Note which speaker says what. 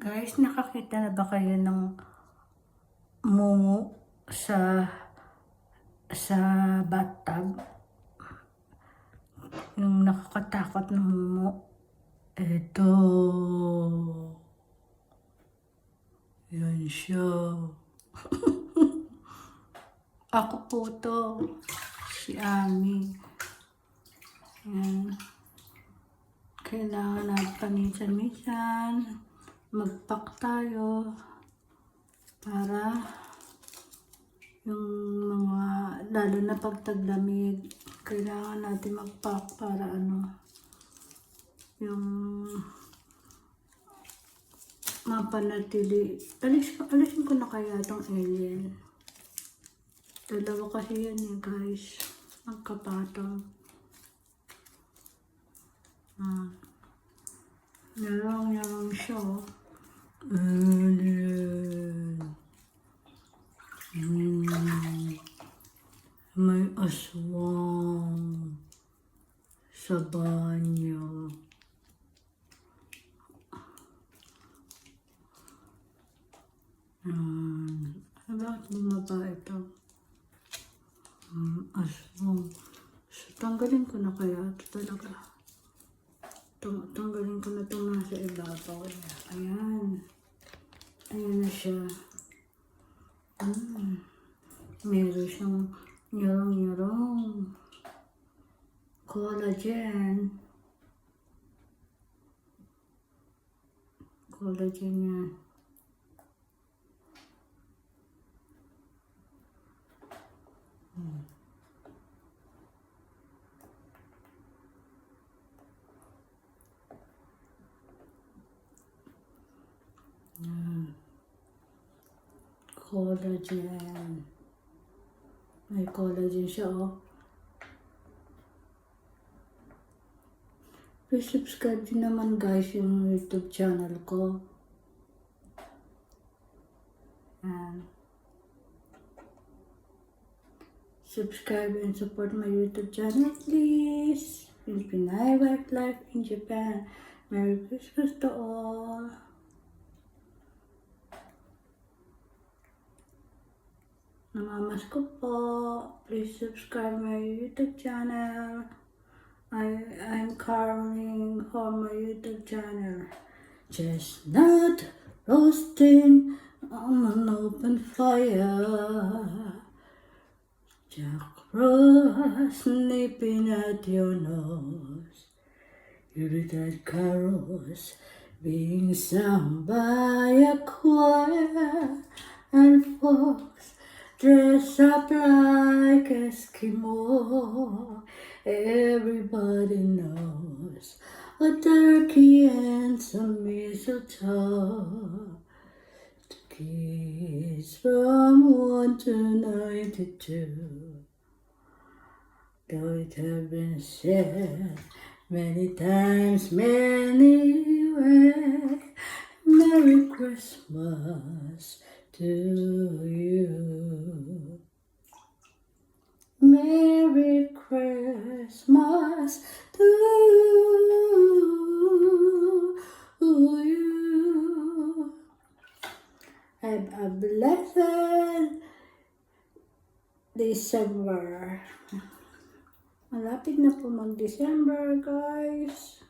Speaker 1: Guys, nakakita na ba kayo ng mumu sa bathtub? Yung nakakatakot na mumu. Ito. Yan siya. Ako po to. Si Ami. Yan. Kailangan natin paminsan-minsan mag-pack tayo para yung mga, lalo na pag taglamig, kailangan natin mag-pack para yung mapanatili. Alisin ko na kaya itong alien. Dalawa kasi yan guys. Magkapatong. Yarang siya. May aswang sa banyo. Bakit bumaba ito? Aswang. So, tanggalin ko na kaya ito talaga. Tanggalin ko na itong nasa ibabaw. Ayan. Ayan na siya. Meron siyang nyarong-nyarong. Collagen. Collagen yan. Collagen. May collagen siya, oh. Please subscribe din naman guys yung YouTube channel ko. Subscribe and support my YouTube channel, please. It's Pinay Wildlife in Japan. Merry Christmas to all. Namamas ko po. Please subscribe my YouTube channel. I'm Carling on my YouTube channel. Chestnut roasting on an open fire. Jack Frost nipping at your nose. Irritated carols being sung by a choir. And folks dress up like Eskimo. Everybody knows a turkey and some mistletoe. The kids from 1 to 92. Though it have been said many times, many ways, Merry Christmas to you. Merry Christmas to you. Have a blessed December. Malapit na po mag-December, guys.